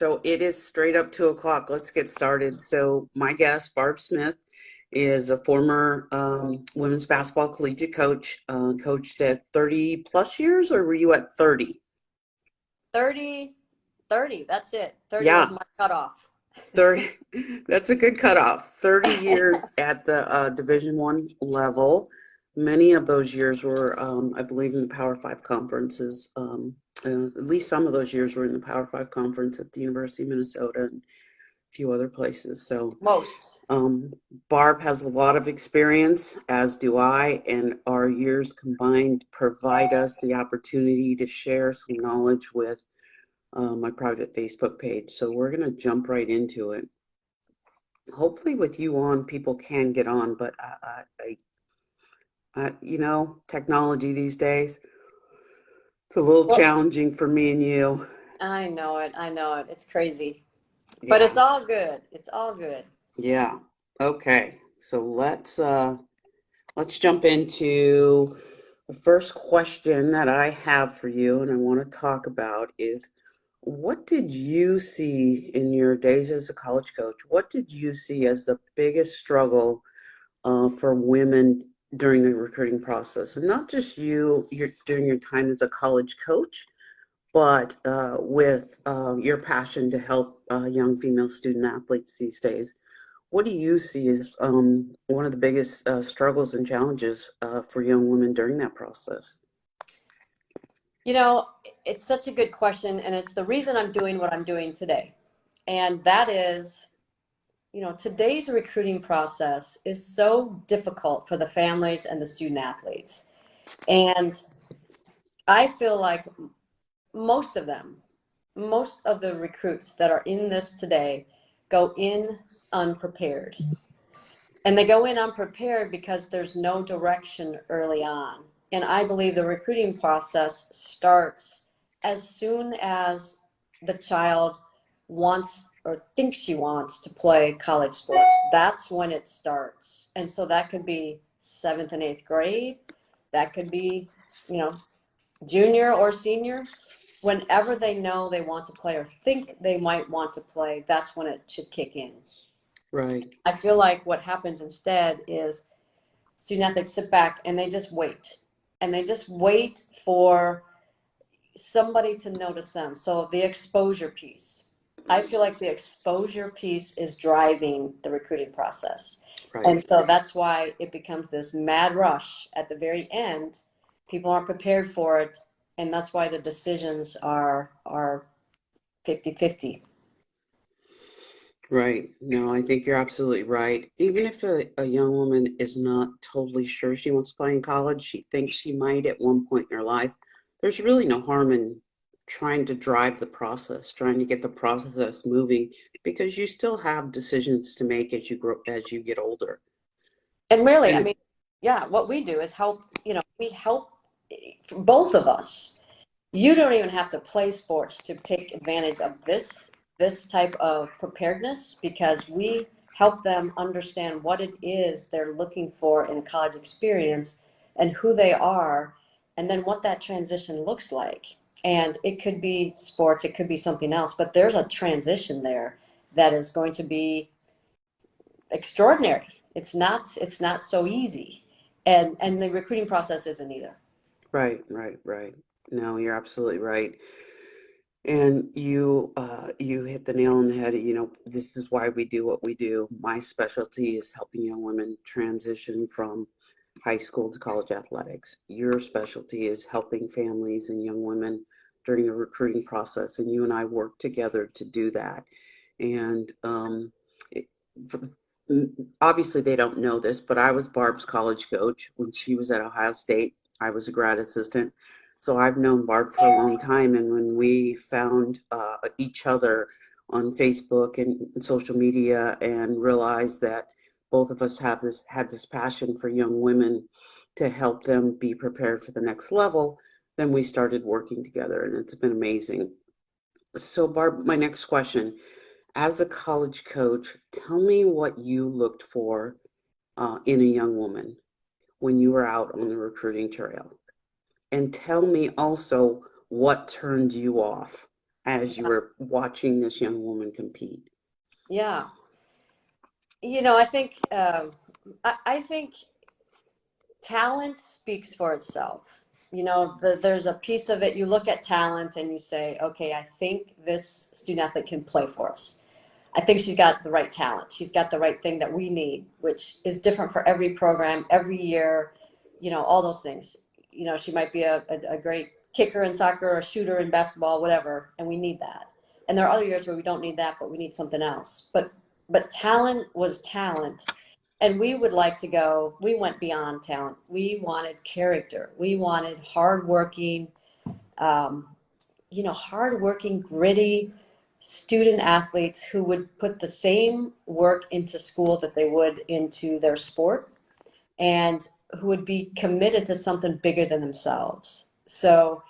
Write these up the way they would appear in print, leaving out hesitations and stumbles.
So it is straight up 2 o'clock. Let's get started. So my guest, Barb Smith, is a former women's basketball collegiate coach, coached at 30 plus years, or were you at 30? 30, 30. That's it. 30 was Yeah, my cutoff. 30. That's a good cutoff. 30 years at the Division One level. Many of those years were, I believe, in the Power Five conferences. At least some of those years were in the Power Five conference at the University of Minnesota and a few other places. So Most. Um, Barb has a lot of experience, as do I, and our years combined provide us the opportunity to share some knowledge with my private Facebook page. So we're going to jump right into it. Hopefully, with you on, people can get on, but technology these days, it's a little Well, challenging for me and you. I know it. I know it. It's crazy. But Yeah, it's all good. It's all good. yeah. Okay, so let's jump into the first question that I have for you and I want to talk about is what did you see in your days as a college coach? What did you see as the biggest struggle for women during the recruiting process? And not just during your time as a college coach, but with your passion to help young female student athletes these days. What do you see as one of the biggest struggles and challenges for young women during that process? You know, it's such a good question, and it's the reason I'm doing what I'm doing today. And that is, today's recruiting process is so difficult for the families and the student athletes. And I feel like most of them, most of the recruits that are in this today go in unprepared. And they go in unprepared because there's no direction early on. And I believe the recruiting process starts as soon as the child wants or thinks she wants to play college sports. That's when it starts. And so that could be seventh and eighth grade. That could be, you know, junior or senior. Whenever they know they want to play or think they might want to play, that's when it should kick in. Right. I feel like what happens instead is student athletes sit back and they just wait. And they just wait for somebody to notice them. So the exposure piece. I feel like the exposure piece is driving the recruiting process. Right. And so that's why it becomes this mad rush at the very end. People aren't prepared for it. And that's why the decisions are 50-50. Right. No, I think you're absolutely right. Even if a young woman is not totally sure she wants to play in college, she thinks she might at one point in her life, there's really no harm in trying to drive the process, trying to get the process moving, because you still have decisions to make as you grow, as you get older. And really, I And mean, yeah, what we do is help, we help both of us. You don't even have to play sports to take advantage of this type of preparedness because we help them understand what it is they're looking for in a college experience and who they are and then what that transition looks like. And it could be sports, it could be something else, but there's a transition there that is going to be extraordinary. It's not so easy. And the recruiting process isn't either. right, right, right. No, you're absolutely right. And you hit the nail on the head. You know, this is why we do what we do. My specialty is helping young women transition from high school to college athletics. Your specialty is helping families and young women during the recruiting process, and you and I work together to do that. And it, obviously, they don't know this, but I was Barb's college coach when she was at Ohio State. I was a grad assistant. So I've known Barb for a long time, and when we found each other on Facebook and social media, and realized that both of us have this had this passion for young women to help them be prepared for the next level, then we started working together, and it's been amazing. So Barb, my next question: as a college coach, tell me what you looked for in a young woman when you were out on the recruiting trail. And tell me also what turned you off. as you were watching this young woman compete? Yeah. I think talent speaks for itself. There's a piece of it. You look at talent and you say, okay, I think this student athlete can play for us. I think she's got the right talent. She's got the right thing that we need, which is different for every program, every year, all those things. She might be a great kicker in soccer, or a shooter in basketball, whatever, and we need that. And there are other years where we don't need that, but we need something else. But talent was talent. And we would like to go, we went beyond talent. We wanted character. We wanted hardworking, um, hardworking, gritty student athletes who would put the same work into school that they would into their sport, and who would be committed to something bigger than themselves. So,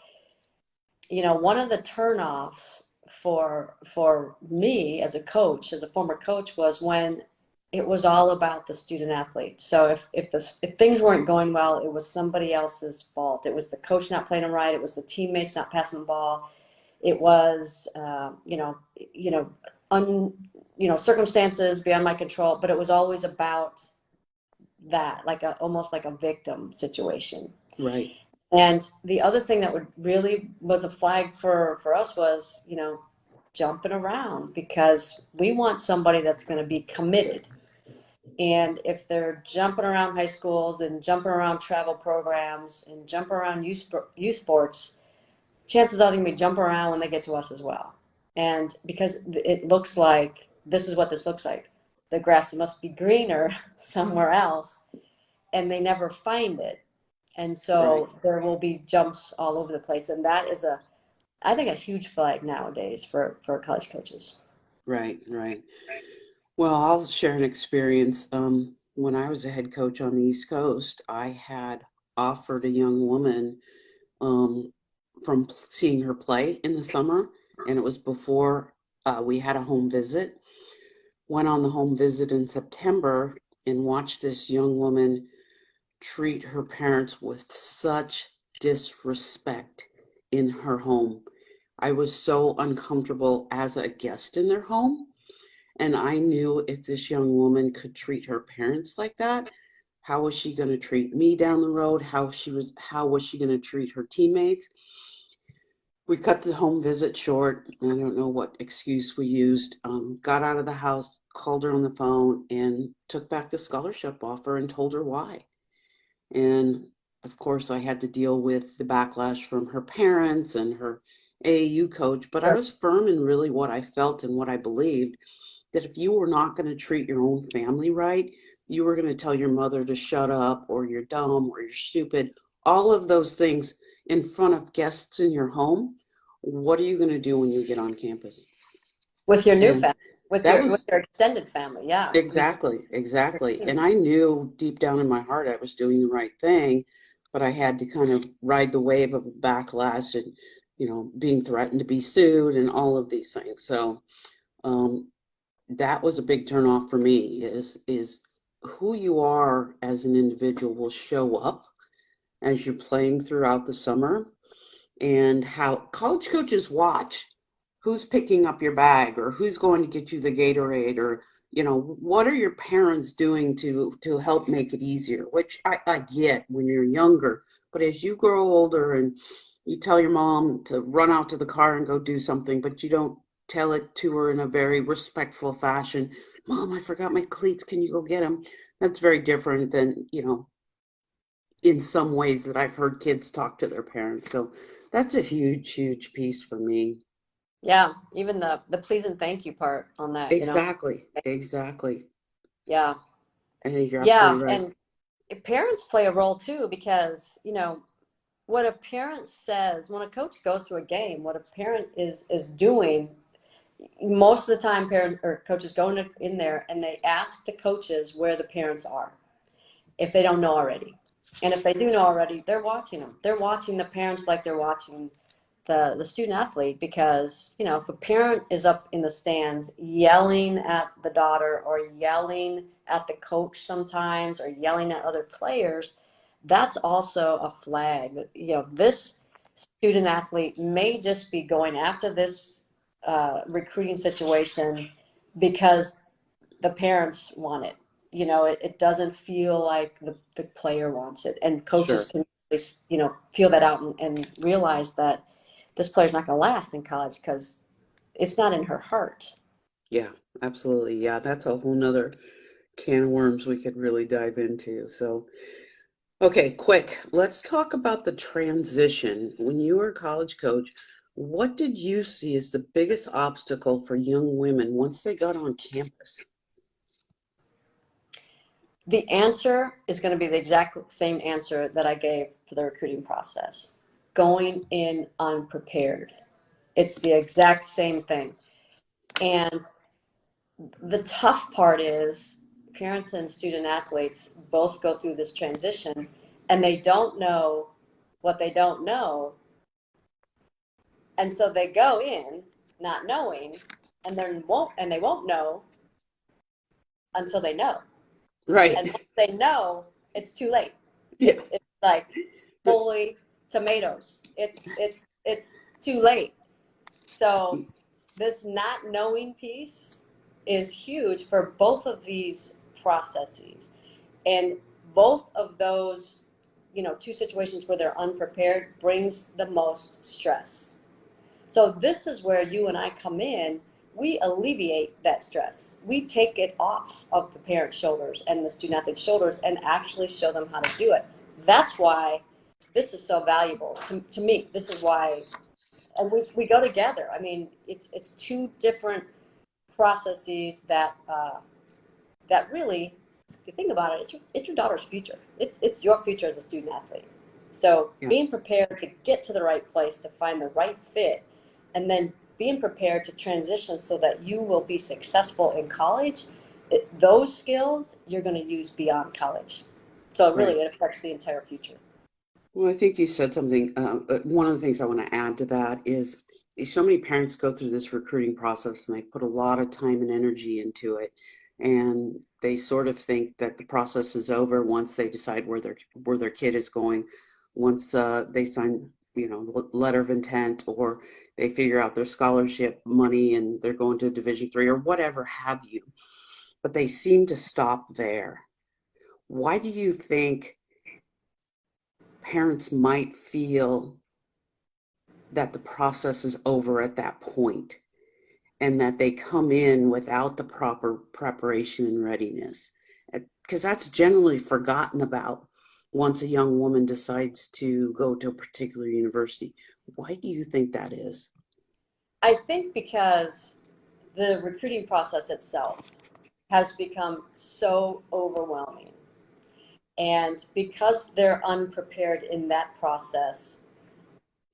one of the turnoffs for me as a coach, as a former coach, was when it was all about the student athlete. So if things weren't going well, it was somebody else's fault. It was the coach not playing them right. It was the teammates not passing the ball. It was circumstances beyond my control. But it was always about that, like almost like a victim situation. Right, And the other thing that would really was a flag for us was, jumping around, because we want somebody that's going to be committed. And if they're jumping around high schools and jumping around travel programs and jumping around youth sports, chances are they're going to be jumping around when they get to us as well. And because it looks like this is what this looks like, the grass must be greener somewhere else, and they never find it. And right, so there will be jumps all over the place. And that is I think, a huge flag nowadays for college coaches. right, right. Well, I'll share an experience. When I was a head coach on the East Coast, I had offered a young woman um, from seeing her play in the summer, and it was before we had a home visit. Went on the home visit in September and watched this young woman treat her parents with such disrespect in her home. I was so uncomfortable as a guest in their home. And I knew if this young woman could treat her parents like that, how was she going to treat me down the road? How was she going to treat her teammates? We cut the home visit short. I don't know what excuse we used. Got out of the house, called her on the phone, and took back the scholarship offer and told her why. And of course, I had to deal with the backlash from her parents and her AAU coach, but I Sure. was firm in really what I felt and what I believed, that if you were not going to treat your own family right, you were going to tell your mother to shut up, or you're dumb, or you're stupid, all of those things in front of guests in your home. What are you going to do when you get on campus? With your new And family, with that your with was your extended family, yeah. exactly, exactly. And I knew deep down in my heart I was doing the right thing, but I had to kind of ride the wave of backlash and, being threatened to be sued and all of these things. So, um, that was a big turnoff for me, is who you are as an individual will show up as you're playing throughout the summer, and how college coaches watch who's picking up your bag, or who's going to get you the Gatorade, or what are your parents doing to help make it easier, which I get when you're younger, but as you grow older and you tell your mom to run out to the car and go do something, but you don't tell it to her in a very respectful fashion. Mom, I forgot my cleats, can you go get them? That's very different than in some ways that I've heard kids talk to their parents. So that's a huge, huge piece for me. Yeah, even the please and thank you part on that. Exactly, exactly. Yeah. I think you're absolutely Yeah, right. and parents play a role too, because, what a parent says when a coach goes through a game, what a parent is doing most of the time. Parent or coaches go in there and they ask the coaches where the parents are, if they don't know already. And if they do know already, they're watching them. They're watching the parents like they're watching the student athlete, because, if a parent is up in the stands yelling at the daughter, or yelling at the coach sometimes, or yelling at other players, that's also a flag that, this student athlete may just be going after this recruiting situation because the parents want it. It doesn't feel like the player wants it, and coaches Sure. can really, feel that out and realize that this player's not going to last in college because it's not in her heart. Yeah, absolutely. Yeah, that's a whole nother can of worms we could really dive into. So, okay, quick. Let's talk about the transition. When you were a college coach, what did you see as the biggest obstacle for young women once they got on campus? The answer is going to be the exact same answer that I gave for the recruiting process. Going in unprepared. It's the exact same thing. And the tough part is parents and student athletes both go through this transition and they don't know what they don't know. And so they go in not knowing and they won't know until they know. Right. And once they know, it's too late. Yeah. It's like holy tomatoes. It's too late. So this not knowing piece is huge for both of these processes. And both of those, two situations where they're unprepared brings the most stress. So this is where you and I come in. We alleviate that stress. We take it off of the parents' shoulders and the student athlete's shoulders and actually show them how to do it. That's why this is so valuable to me. This is why, and we go together. I mean, it's two different processes that really, if you think about it, it's your daughter's future. It's your future as a student athlete. So Yeah. being prepared to get to the right place, to find the right fit, and then being prepared to transition so that you will be successful in college, those skills you're going to use beyond college. So really, Right. it affects the entire future. Well, I think you said something. One of the things I want to add to that is so many parents go through this recruiting process and they put a lot of time and energy into it, and they sort of think that the process is over once they decide where their kid is going, once they sign, letter of intent, or they figure out their scholarship money and they're going to Division 3 or whatever have you. But they seem to stop there. Why do you think parents might feel that the process is over at that point and that they come in without the proper preparation and readiness? Because that's generally forgotten about once a young woman decides to go to a particular university. Why do you think that is? I think because the recruiting process itself has become so overwhelming. And because they're unprepared in that process,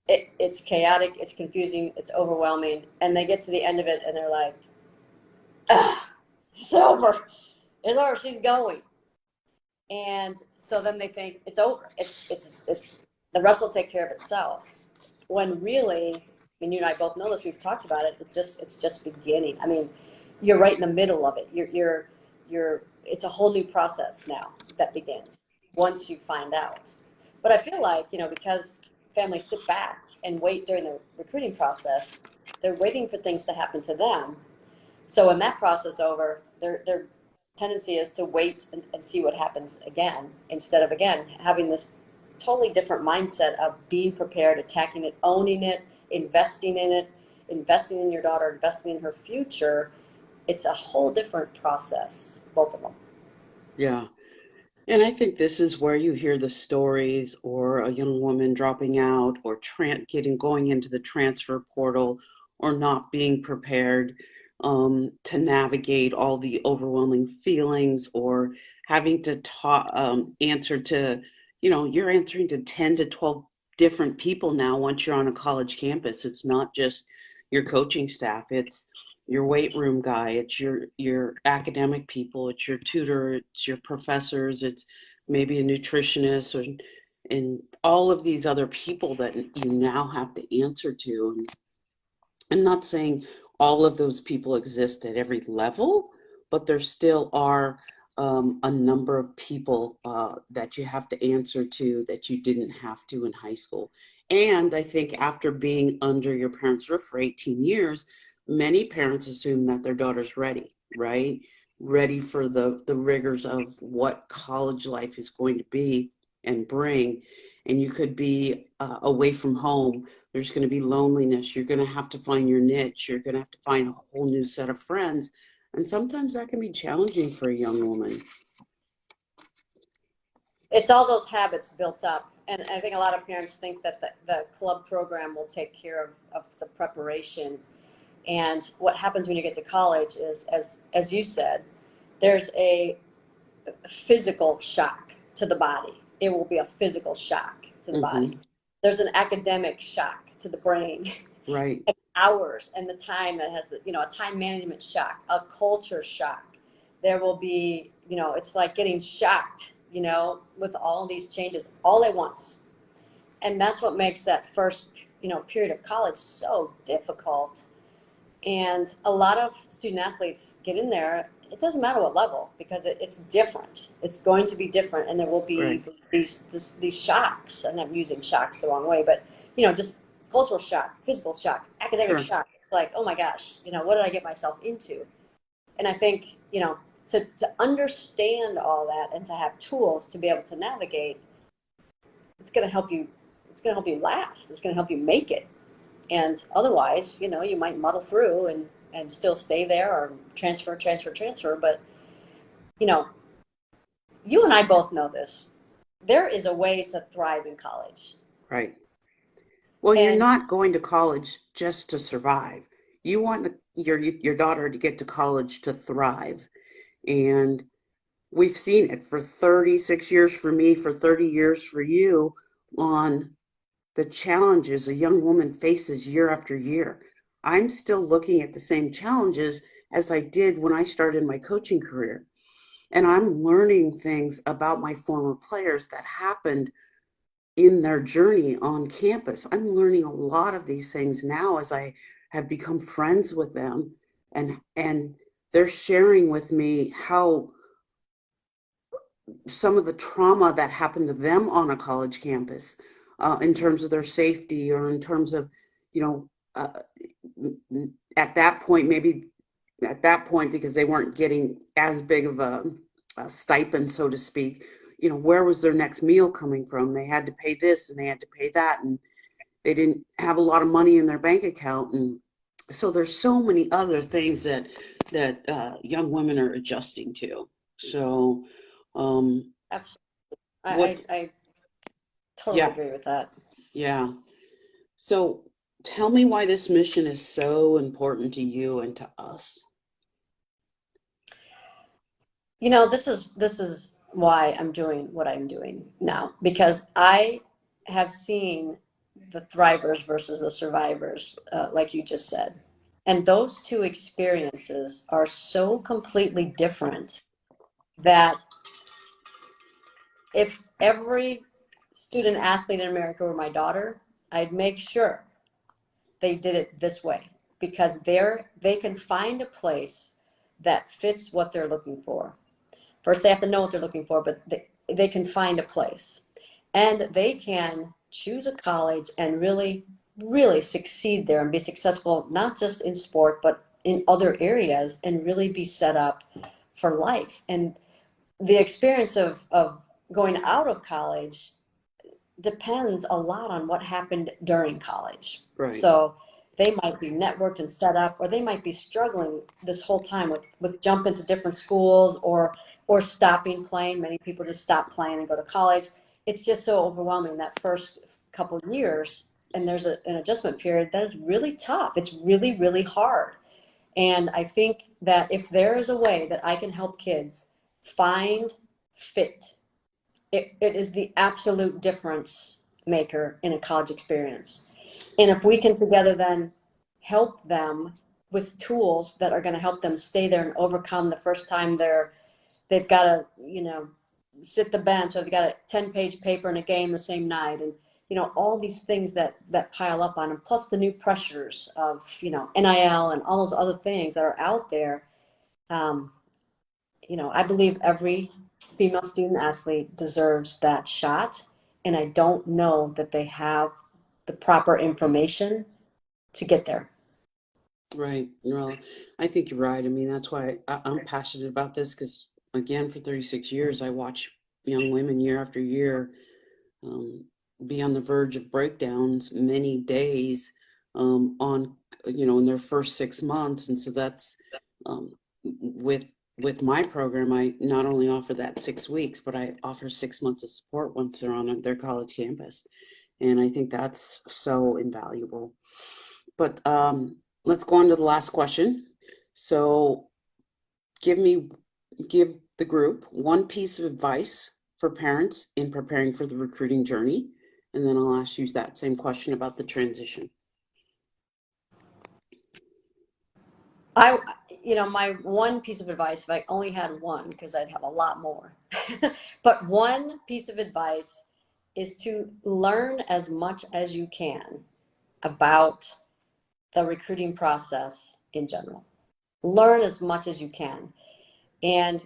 it's chaotic, it's confusing, it's overwhelming. And they get to the end of it and they're like, ah, it's over. It's over. She's going. And so then they think it's over. It's the rest will take care of itself. When really, I mean, you and I both know this. We've talked about it. It's just beginning. I mean, you're right in the middle of it. You're. It's a whole new process now that begins once you find out. But I feel like because families sit back and wait during the recruiting process, they're waiting for things to happen to them. So when that process over, their tendency is to wait and see what happens again, instead of again having this totally different mindset of being prepared, attacking it, owning it, investing in it, investing in your daughter, investing in her future. It's a whole different process, both of them. Yeah. And I think this is where you hear the stories or a young woman dropping out or going into the transfer portal or not being prepared to navigate all the overwhelming feelings or having to answer to, you're answering to 10 to 12 different people now once you're on a college campus. It's not just your coaching staff, it's your weight room guy, it's your academic people, it's your tutor, it's your professors, it's maybe a nutritionist, and all of these other people that you now have to answer to. And I'm not saying all of those people exist at every level, but there still are a number of people that you have to answer to that you didn't have to in high school. And I think after being under your parents' roof for 18 years, many parents assume that their daughter's ready, right? Ready for the rigors of what college life is going to be and bring. And you could be away from home. There's going to be loneliness. You're going to have to find your niche. You're going to have to find a whole new set of friends. And sometimes that can be challenging for a young woman. It's all those habits built up. And I think a lot of parents think that the club program will take care of the preparation. And what happens when you get to college is, as you said, there's a physical shock to the body. It will be a physical shock to the body. Hmm. There's an academic shock to the brain. Right, Hours and the time that has the, a time management shock, a culture shock. There will be, it's like getting shocked, with all these changes all at once. And that's what makes that first, period of college so difficult. And a lot of student athletes get in there. It doesn't matter what level, because it's different. It's going to be different, and there will be right, these shocks. And I'm using shocks the wrong way, but just cultural shock, physical shock, academic sure, shock. It's like, oh my gosh, what did I get myself into? And I think to understand all that and to have tools to be able to navigate, it's going to help you. It's going to help you last. It's going to help you make it. And otherwise, you might muddle through and still stay there or transfer. But, you know, you and I both know this. There is a way to thrive in college. right. Well, you're And not going to college just to survive. You want your daughter to get to college to thrive. And we've seen it for 36 years for me, for 30 years for you, on the challenges a young woman faces year after year. I'm still looking at the same challenges as I did when I started my coaching career. And I'm learning things about my former players that happened in their journey on campus. I'm learning a lot of these things now as I have become friends with them, and they're sharing with me how some of the trauma that happened to them on a college campus, in terms of their safety, or in terms of, you know, uh, at that point, maybe at that point, because they weren't getting as big of a stipend, so to speak, where was their next meal coming from? They had to pay this and they had to pay that, and they didn't have a lot of money in their bank account. And so there's so many other things that young women are adjusting to. So, um, absolutely, what, I totally yeah, agree with that. yeah. So tell me why this mission is so important to you and to us. This is why I'm doing what I'm doing now, because I have seen the thrivers versus the survivors, like you just said. And those two experiences are so completely different that if every student athlete in America were my daughter, I'd make sure they did it this way, because they can find a place that fits what they're looking for. First, they have to know what they're looking for, but they can find a place. And they can choose a college and really, really succeed there and be successful, not just in sport, but in other areas, and really be set up for life. And the experience of going out of college depends a lot on what happened during college. Right. So they might be networked and set up, or they might be struggling this whole time with jumping to different schools, or stopping playing. Many people just stop playing and go to college. It's just so overwhelming that first couple of years, and there's an adjustment period that is really tough. It's really, really hard. And I think that if there is a way that I can help kids find fit, it is the absolute difference maker in a college experience. And if we can together then help them with tools that are going to help them stay there and overcome the first time they've got to, sit the bench, or they've got a 10-page paper in a game the same night, and all these things that pile up on them, plus the new pressures of NIL and all those other things that are out there. um, I believe every female student athlete deserves that shot. And I don't know that they have the proper information to get there. Right. Well, I think you're right. I mean, that's why I'm passionate about this because, again, for 36 years, I watch young women year after year um, be on the verge of breakdowns many days on, in their first 6 months. And so that's um, with my program, I not only offer that 6 weeks, but I offer 6 months of support once they're on their college campus. And I think that's so invaluable. But let's go on to the last question. So give me, give the group one piece of advice for parents in preparing for the recruiting journey. And then I'll ask you that same question about the transition. I, my one piece of advice, if I only had one, because I'd have a lot more, but one piece of advice is to learn as much as you can about the recruiting process in general. Learn as much as you can and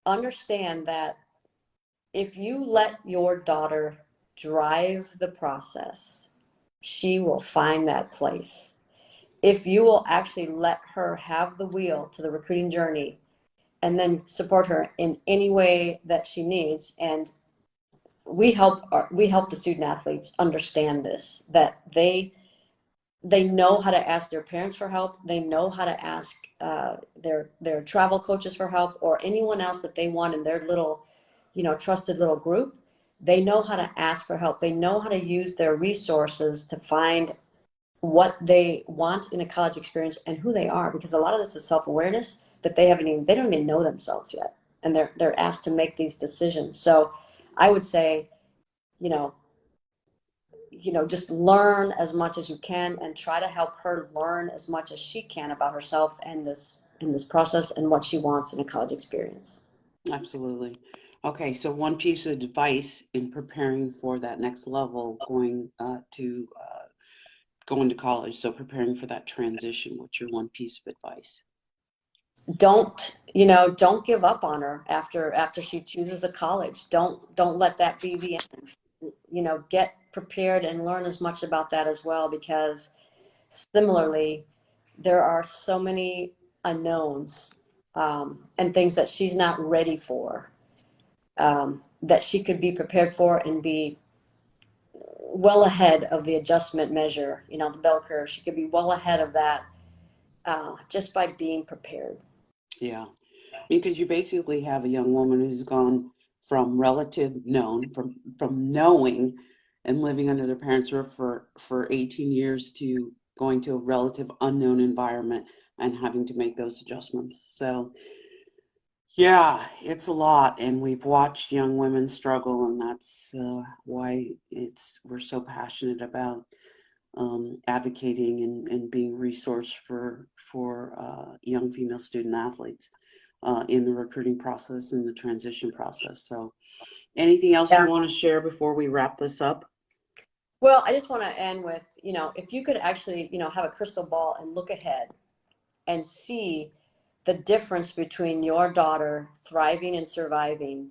understand that if you let your daughter drive the process, she will find that place. If you will actually let her have the wheel to the recruiting journey and then support her in any way that she needs, and we help the student athletes understand this, that they know how to ask their parents for help. They know how to ask their travel coaches for help, or anyone else that they want in their little, trusted little group. They know how to ask for help. They know how to use their resources to find what they want in a college experience and who they are, because a lot of this is self-awareness that they don't even know themselves yet, and they're asked to make these decisions. So I would say, you know, just learn as much as you can and try to help her learn as much as she can about herself and this process and what she wants in a college experience. Absolutely. Okay, so one piece of advice in preparing for that next level, going to college, so preparing for that transition. What's your one piece of advice? Don't give up on her after she chooses a college. Don't let that be the end. Get prepared and learn as much about that as well, because similarly, there are so many unknowns, and things that she's not ready for, that she could be prepared for and be well ahead of the adjustment measure, the bell curve. She could be well ahead of that, just by being prepared. Yeah. Because you basically have a young woman who's gone from relative known, from knowing and living under their parents' roof for 18 years to going to a relative unknown environment and having to make those adjustments. So yeah, it's a lot, and we've watched young women struggle, and that's why it's we're so passionate about advocating and being resource for young female student athletes in the recruiting process and the transition process. So, anything else you Yeah. want to share before we wrap this up? Well, I just want to end with, if you could actually, have a crystal ball and look ahead and see the difference between your daughter thriving and surviving,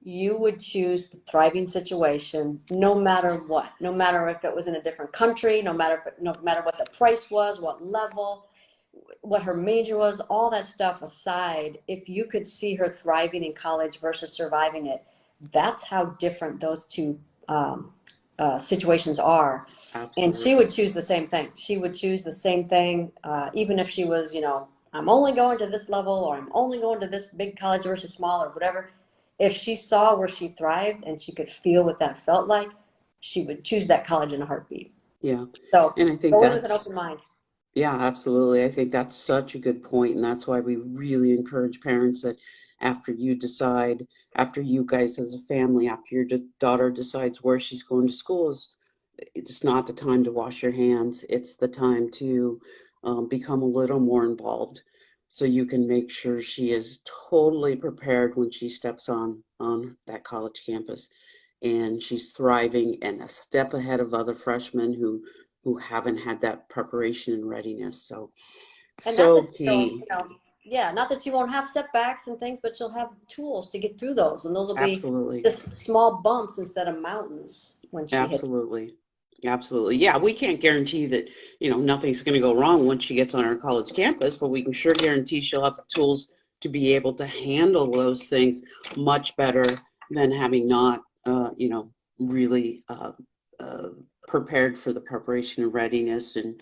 you would choose the thriving situation no matter what, no matter if it was in a different country, no matter what the price was, what level, what her major was, all that stuff aside. If you could see her thriving in college versus surviving it, that's how different those two, situations are. And she Absolutely. would choose the same thing. She would choose the same thing, even if she was, I'm only going to this level, or I'm only going to this big college versus small, or whatever. If she saw where she thrived and she could feel what that felt like, she would choose that college in a heartbeat. Yeah. So And I think go in with an that's, open mind. yeah, absolutely. I think that's such a good point, and that's why we really encourage parents that after you decide, after you guys as a family, after your daughter decides where she's going to school, it's not the time to wash your hands. It's the time to become a little more involved, so you can make sure she is totally prepared when she steps on that college campus, and she's thriving and a step ahead of other freshmen who haven't had that preparation and readiness. So And not so that she'll, key. yeah, not that you won't have setbacks and things, but you'll have tools to get through those. And those will be Absolutely. just small bumps instead of mountains when she hits. Absolutely. Absolutely. Yeah, we can't guarantee that, nothing's going to go wrong once she gets on our college campus, but we can sure guarantee she'll have the tools to be able to handle those things much better than having not, really uh, prepared for the preparation and readiness and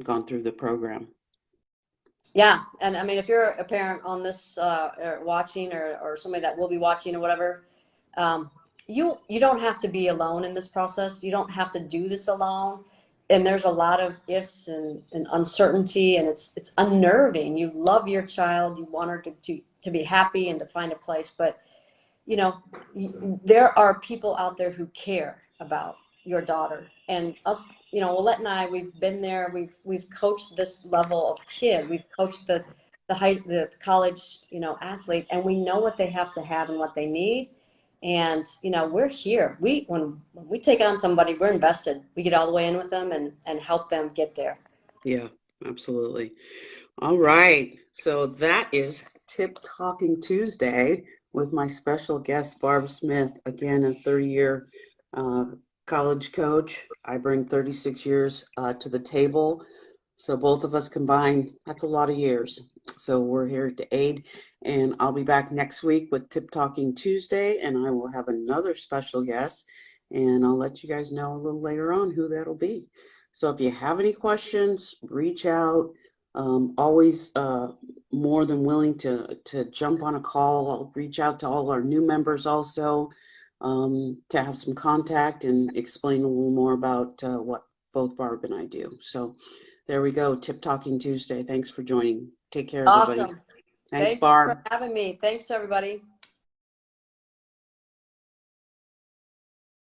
gone through the program. Yeah, and I mean, if you're a parent on this or watching, or somebody that will be watching or whatever, um, you don't have to be alone in this process. You don't have to do this alone. And there's a lot of ifs and uncertainty, and it's unnerving. You love your child, you want her to be happy and to find a place, but you know, there are people out there who care about your daughter. And us, Willette and I, we've been there. We've coached this level of kid. We've coached the college, athlete, and we know what they have to have and what they need. And we're here. When we take on somebody, we're invested. We get all the way in with them and help them get there. Yeah, absolutely. All right. So that is Tip Talking Tuesday with my special guest, Barb Smith. Again, a 30-year uh, college coach. I bring 36 years to the table. So both of us combined, that's a lot of years. So we're here to aid. And I'll be back next week with Tip Talking Tuesday, and I will have another special guest. And I'll let you guys know a little later on who that'll be. So if you have any questions, reach out. Always more than willing to jump on a call. I'll reach out to all our new members also to have some contact and explain a little more about what both Barb and I do. So there we go. Tip Talking Tuesday. Thanks for joining. Take care, everybody. Awesome. Thanks, Thank you for Barb. having me. Thanks, everybody.